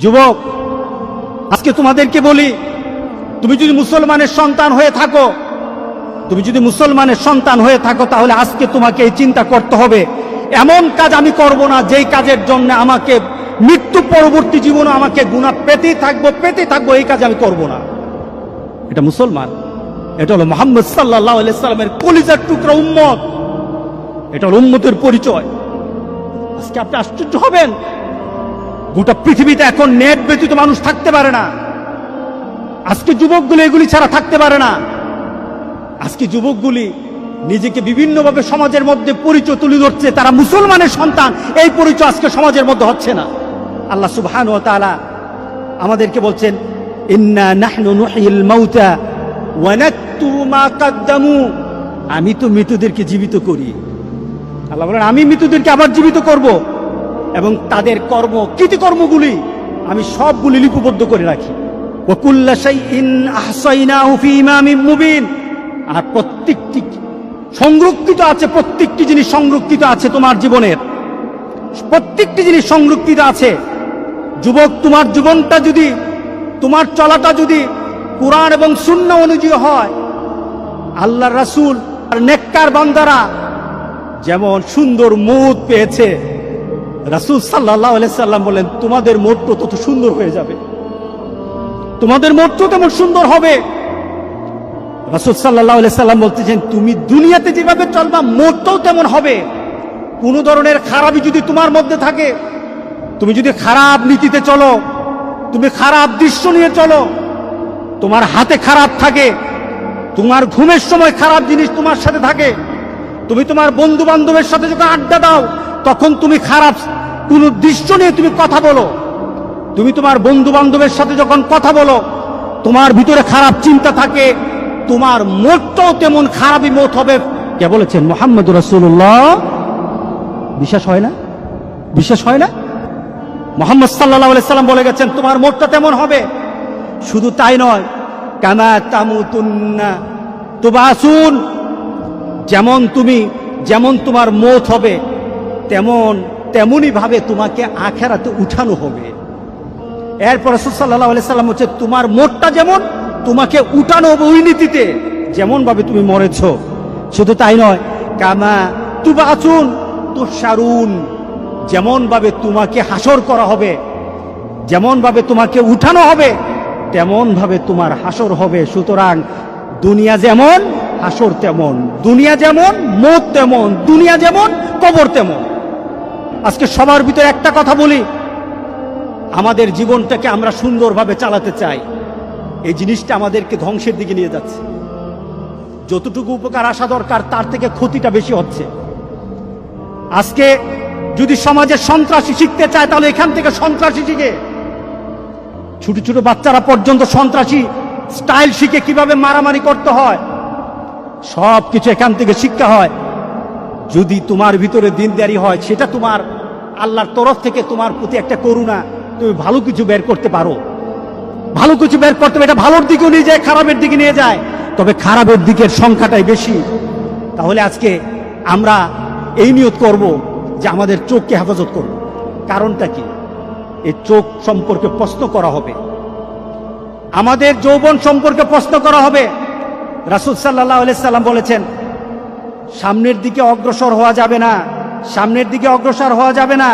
যুবক, আজকে তোমাদেরকে বলি, তুমি যদি মুসলমানের সন্তান হয়ে থাকো, তাহলে আজকে তোমাকে এই চিন্তা করতে হবে, এমন কাজ আমি করব না যেই কাজের জন্য আমাকে মৃত্যু পরবর্তী জীবনে আমাকে গুনাহ পেতে থাকবো, এই কাজ আমি করব না। এটা মুসলমান, এটা হলো মুহাম্মদ সাল্লাল্লাহু আলাইহি সাল্লামের কলিজার টুকরা উম্মত, এটা হলো উম্মতের পরিচয়। আজকে আপনি আশ্চর্য হবেন, গোটা পৃথিবীতে এখন নেট ব্যতীত মানুষ থাকতে পারে না। আজকে যুবকগুলি এগুলি ছাড়া থাকতে পারে না। আজকে যুবকগুলি নিজেকে বিভিন্নভাবে সমাজের মধ্যে পরিচয় তুলে ধরছে, তারা মুসলমানের সন্তান, এই পরিচয় আজকে সমাজের মধ্যে হচ্ছে না। আল্লাহ সুবহানাহু ওয়া তাআলা আমাদেরকে বলছেন, ইন্না নাহনু নুহয়িল মাউতা ওয়া নাকতুবু মা কদ্দামু, আমি তো মৃতদেরকে জীবিত করি। আল্লাহ বলেন, আমি মৃতদেরকে আবার জীবিত করব এবং তাদের কৃতকর্মগুলি আমি সবগুলি লিপিবদ্ধ করে রাখি। ওয়া কুল্লা শাইইন আহসাইনাহু ফি ইমামিন মুবিন, আর প্রত্যেকটি জিনিস সংরক্ষিত আছে তোমার জীবনের, প্রত্যেকটি জিনিস সংরক্ষিত আছে। যুবক, তোমার জীবনটা যদি, তোমার চলাটা যদি কুরআন এবং সুন্নাহ অনুযায়ী হয়, আল্লাহর রাসূল আর নেককার বান্দারা যেমন সুন্দর মউত পেয়েছে, রাসূল সাল্লাল্লাহু আলাইহি সাল্লাম বলেন, তোমাদের মউতও তত সুন্দর হয়ে যাবে, তোমাদের মউতও তেমন সুন্দর হবে। রাসূল সাল্লাল্লাহু আলাইহি সাল্লাম বলতেছেন, তুমি দুনিয়াতে যেভাবে চলবা মউতও তেমন হবে। কোন ধরনের খারাপই যদি তোমার মধ্যে থাকে, তুমি যদি খারাপ নীতিতে চলো, তুমি খারাপ দৃশ্য নিয়ে চলো, তোমার হাতে খারাপ থাকে, তোমার ঘুমের সময় খারাপ জিনিস তোমার সাথে থাকে, তুমি তোমার বন্ধু বান্ধবের সাথে যখন আড্ডা দাও তখন তুমি খারাপ কোন দৃশ্য নিয়ে তুমি কথা বলো, তুমি তোমার বন্ধু বান্ধবের সাথে যখন কথা বলো তোমার ভিতরে খারাপ চিন্তা থাকে, তোমার মতটাও তেমন খারাপই মত হবে। কে বলেছেন? মুহাম্মদুর রাসূলুল্লাহ। বিশ্বাস হয় না? মুহাম্মদ সাল্লাল্লাহু আলাইহি সাল্লাম বলে গেছেন, তোমার মতটা তেমন হবে। শুধু তাই নয়, কামা তামুতুন্না তুবাসুন, যেমন তোমার মত হবে তেমনই ভাবে তোমাকে আখিরাতে উঠানো হবে। এরপর রাসূল সাল্লাল্লাহু আলাইহি সাল্লাম হচ্ছে, তোমার মতটা যেমন তোমাকে উঠানো হবে ওই নীতিতে, যেমন ভাবে তুমি মরেছ। শুধু তাই নয়, কামা তুবাসুন তুহশারুন, যেমন ভাবে তোমাকে হাসর করা হবে, যেমন ভাবে তোমাকে উঠানো হবে তেমন ভাবে তোমার হাসর হবে। সুতরাং দুনিয়া যেমন হাসর তেমন, দুনিয়া যেমন মত তেমন, দুনিয়া যেমন কবর তেমন। আজকে সবার ভিতরে একটা কথা বলি, আমাদের জীবনটাকে আমরা সুন্দরভাবে চালাতে চাই, এই জিনিসটা আমাদেরকে ধ্বংসের দিকে নিয়ে যাচ্ছে। যতটুকু উপকার আসা দরকার তার থেকে ক্ষতিটা বেশি হচ্ছে। আজকে যদি সমাজে সন্ত্রাসী শিখতে চায় তাহলে এখান থেকে সন্ত্রাসী শিখে, ছোট ছোট বাচ্চারা পর্যন্ত সন্ত্রাসী স্টাইল শিখে কিভাবে মারামারি করতে হয়, সব কিছু এখান থেকে শিক্ষা হয়। যদি তোমার ভিতরে দিনদারি হয়, সেটা তোমার আল্লাহর তরফ থেকে তোমার প্রতি একটা করুণা, তুমি ভালো কিছু বের করতে পারো, ভালো কিছু বের করতে পারো। এটা ভালোর দিকেও নিয়ে যায়, খারাপের দিকে নিয়ে যায়, তবে খারাপের দিকের সংখ্যাটাই বেশি। তাহলে আজকে আমরা এই নিয়ত করব যে আমাদের চোখকে হেফাজত করব। কারণটা কি? এই চোখ সম্পর্কে প্রশ্ন করা হবে, আমাদের যৌবন সম্পর্কে প্রশ্ন করা হবে। রাসূল সাল্লাল্লাহু আলাইহি সাল্লাম বলেছেন, সামনের দিকে অগ্রসর হওয়া যাবে না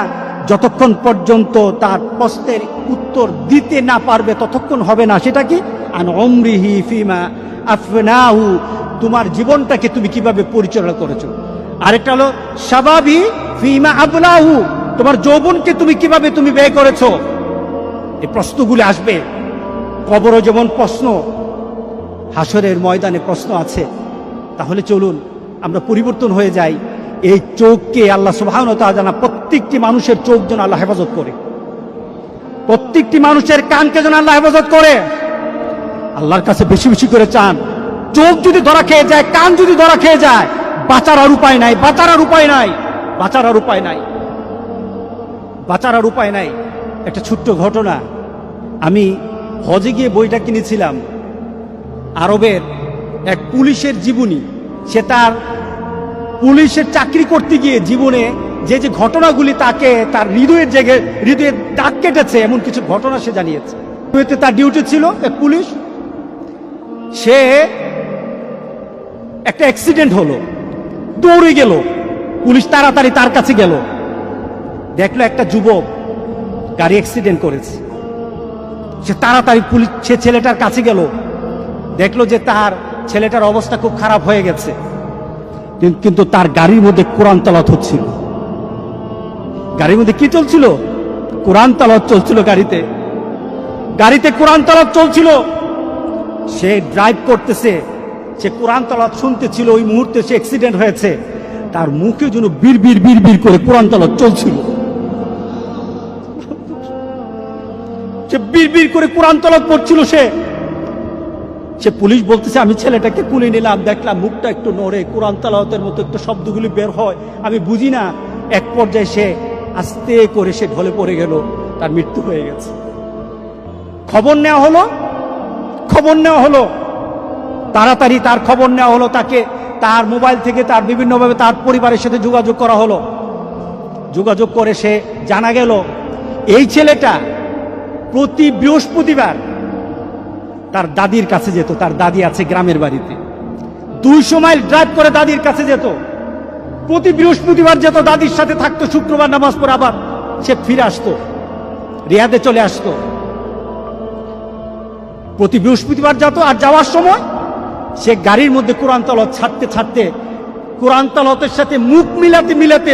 যতক্ষণ পর্যন্ত তার প্রশ্নের উত্তর দিতে না পারবে, ততক্ষণ হবে না। সেটা কি? আন উমরিহি ফিমা আফনাহু, তোমার জীবনটাকে তুমি কিভাবে পরিচালনা করেছো। আরেকটা হলো শাবাবি ফিমা আবলাহু, তোমার যৌবনকে তুমি কিভাবে ব্যয় করেছো। এই প্রশ্নগুলো আসবে। কবরও যেমন প্রশ্ন, হাসরের ময়দানে প্রশ্ন আছে। তাহলে চলুন আমরা পরিবর্তন হয়ে যাই। এই চোখকে আল্লাহ সুবহানাহু ওয়া তাআলা প্রত্যেকটি মানুষের চোখ যেন আল্লাহ হেফাজত করে, প্রত্যেকটি মানুষের কানকে যেন আল্লাহ হেফাজত করে। আল্লাহর কাছে বেশি বেশি করে চান। চোখ যদি ধরা খেয়ে যায়, কান যদি ধরা খেয়ে যায়, বাঁচার আর উপায় নাই। একটা ছোট্ট ঘটনা, আমি হজে গিয়ে বইটা কিনেছিলাম, আরবের এক পুলিশের জীবনী। সে তার পুলিশের চাকরি করতে গিয়ে জীবনে যে যে ঘটনাগুলি তাকে তার হৃদয়ে দাগ কেটেছে, এমন কিছু ঘটনা সে জানিয়েছে। তার ডিউটি ছিল এক পুলিশ, সে একটা অ্যাক্সিডেন্ট হলো, দৌড়ে গেল, পুলিশ তাড়াতাড়ি তার কাছে গেল, দেখলো একটা যুবক গাড়ি অ্যাক্সিডেন্ট করেছে। সে তাড়াতাড়ি সে ছেলেটার কাছে গেল, দেখলো যে তার ছেলেটার অবস্থা খুব খারাপ হয়ে গেছে, কিন্তু তার গাড়ির মধ্যে কোরআন তেলাওয়াত হচ্ছিল। গাড়ির মধ্যে কি চলছিল? কোরআন তেলাওয়াত চলছিল। গাড়িতে কোরআন তেলাওয়াত চলছিল। সে ড্রাইভ করতেছে, সে কোরআন তেলাওয়াত শুনতেছিল। ওই মুহূর্তে সে অ্যাক্সিডেন্ট হয়েছে, তার মুখে যেন বিড় করে কোরআন তেলাওয়াত চলছিল। সে বিড় করে কোরআন তেলাওয়াত পড়ছিল। সে পুলিশ বলতেছে, আমি ছেলেটাকে কুলে নিলাম, দেখলাম মুখটা একটু নড়ে, কোরআন তেলাওয়াতের মতো একটু শব্দগুলি বের হয়, আমি বুঝি না। এক পর্যায়ে সে আস্তে করে সে ঢলে পড়ে গেল, তার মৃত্যু হয়ে গেছে। খবর নেওয়া হলো, তাড়াতাড়ি তার খবর নেওয়া হলো, তাকে তার মোবাইল থেকে তার বিভিন্নভাবে তার পরিবারের সাথে যোগাযোগ করা হলো। যোগাযোগ করে সে জানা গেল এই ছেলেটা প্রতি বৃহস্পতিবার তার দাদির কাছে যেত। তার দাদি আছে গ্রামের বাড়িতে, 200 মাইল ড্রাইভ করে দাদির কাছে যেত। প্রতি বৃহস্পতিবার যেত, দাদির সাথে থাকতো, শুক্রবার নামাজ পড়ে আবার সে ফিরে আসতো, রিয়াদে চলে আসতো। প্রতি বৃহস্পতিবার যেত, আর যাওয়ার সময় সে গাড়ির মধ্যে কোরআন তেলাওয়াত ছাড়তে কোরআন তেলাওয়াতের সাথে মুখ মিলাতে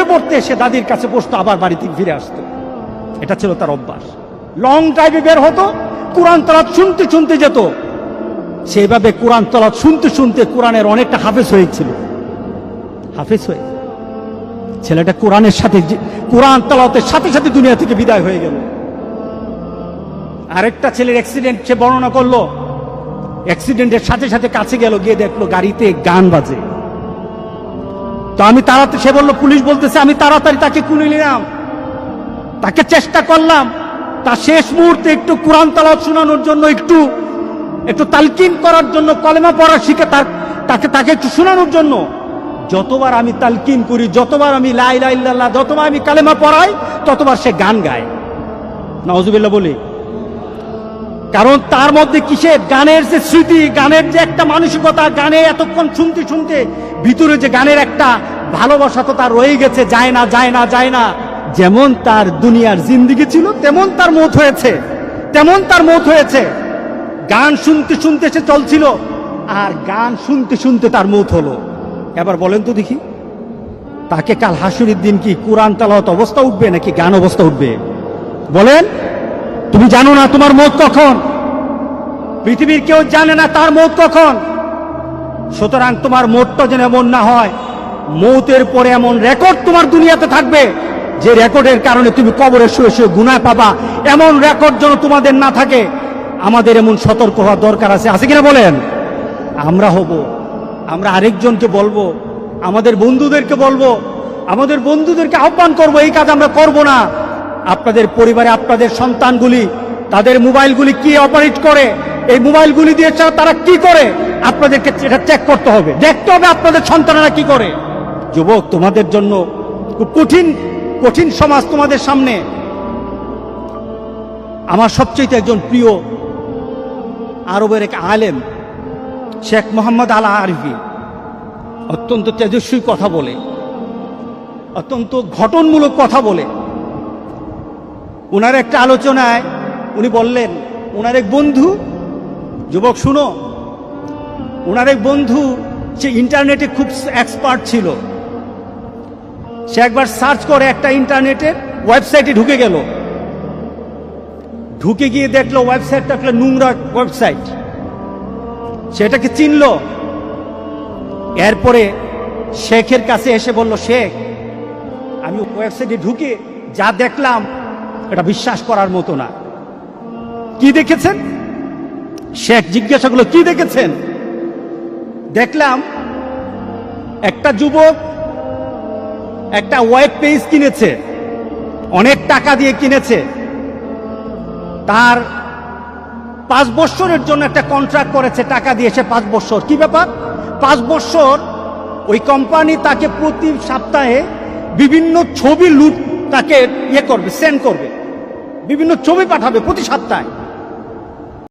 পড়তে সে দাদির কাছে বসতো, আবার বাড়ি থেকে ফিরে আসতো। এটা ছিল তার অভ্যাস। লং ড্রাইভে বের হতো, কোরআন তেলাওয়াত শুনতে যেত। সেইভাবে কোরআন তেলাওয়াত শুনতে কোরআনের অনেকটা হাফেজ হয়েছিল। ছেলেটা কোরআন তেলাওয়াতের সাথে দুনিয়া থেকে বিদায় হয়ে গেল। আরেকটা ছেলের অ্যাক্সিডেন্ট সে বর্ণনা করলো। অ্যাক্সিডেন্টের সাথে কাছে গেল, গিয়ে দেখলো গাড়িতে গান বাজে। তো সে বললো, পুলিশ বলতেছে, আমি তাড়াতাড়ি তাকে কুলে নিলাম, তাকে চেষ্টা করলাম তার শেষ মুহূর্তে একটু কোরআন তেলাওয়াত শোনানোর জন্য, একটু তালকিন করার জন্য, কলেমা পড়া শিখে তাকে একটু শোনানোর জন্য। যতবার আমি তালকিন করি, যতবার আমি লা ইলাহা ইল্লাল্লাহ, যতবার আমি কালেমা পড়াই, ততবার সে গান গায়। নাউজুবিল্লাহ বলি। কারণ তার মধ্যে কিসের গানের যে স্মৃতি, গানের যে একটা মানসিকতা, গানে এতক্ষণ শুনতে ভিতরে যে গানের একটা ভালোবাসা তো তার রয়ে গেছে, যায় না। যেমন তার দুনিয়ার জিন্দেগি ছিল, তেমন তার মৌত হয়েছে। গান শুনতে সে চলছিল, আর গান শুনতে তার মৌত হলো। এবার বলেন তো দেখি, তাকে কাল হাসুরের দিন কি কোরআন তেলাওয়াত অবস্থা উঠবে নাকি গান অবস্থা উঠবে? বলেন। তুমি জানো না তোমার মৌত কখন, পৃথিবীর কেউ জানে না তার মৌত কখন। সুতরাং তোমার মৌতটা যেন এমন না হয়, মৌতের পরে এমন রেকর্ড তোমার দুনিয়াতে থাকবে যে রেকর্ডের কারণে তুমি কবরে শুয়ে গুনাহ পাবা। এমন রেকর্ড যেন তোমাদের না থাকে। আমাদের এমন সতর্ক হওয়া দরকার আছে কিনা বলেন? আমরা আরেকজনকে বলবো, আমাদের বন্ধুদেরকে আহ্বান করবো, এই কাজ আমরা করব না। আপনাদের পরিবারে আপনাদের সন্তানগুলি তাদের মোবাইলগুলি কি অপারেট করে, এই মোবাইলগুলি দিয়ে তারা কি করে, আপনাদেরকে এটা চেক করতে হবে, দেখতে হবে আপনাদের সন্তানেরা কি করে। যুবক, তোমাদের জন্য খুব কঠিন সমাজ তোমাদের সামনে। আমার সবচেয়ে একজন প্রিয় আরবের এক আলেম শেখ মোহাম্মদ আল আরিফি অত্যন্ত তেজস্বী কথা বলে, অত্যন্ত ঘটনমূলক কথা বলে। ওনার একটা আলোচনায় উনি বললেন, ওনার এক বন্ধু, যুবক শুনো, ওনার এক বন্ধু সে ইন্টারনেটে খুব এক্সপার্ট ছিল। সে একবার সার্চ করে একটা ইন্টারনেটের ওয়েবসাইটে ঢুকে গিয়ে দেখলো ওয়েবসাইটটা একটা নোংরা ওয়েবসাইট, সেটাকে চিনল। এরপরে শেখের কাছে এসে বলল, শেখ, আমি ওয়েবসাইটে ঢুকে যা দেখলাম এটা বিশ্বাস করার মতো না। কি দেখেছেন? শেখ জিজ্ঞাসা করলো, কি দেখেছেন? দেখলাম একটা যুবক একটা ওয়েব পেজ কিনেছে, অনেক টাকা দিয়ে কিনেছে। তার 5 বছরের জন্য একটা কন্ট্রাক্ট করেছে, টাকা দিয়েছে 5 বছর। কি ব্যাপার? 5 বছর ওই কোম্পানি তাকে প্রতি সপ্তাহে বিভিন্ন ছবি লুট তাকে ইয়ে করবে, সেন্ড করবে, বিভিন্ন ছবি পাঠাবে প্রতি সপ্তাহে।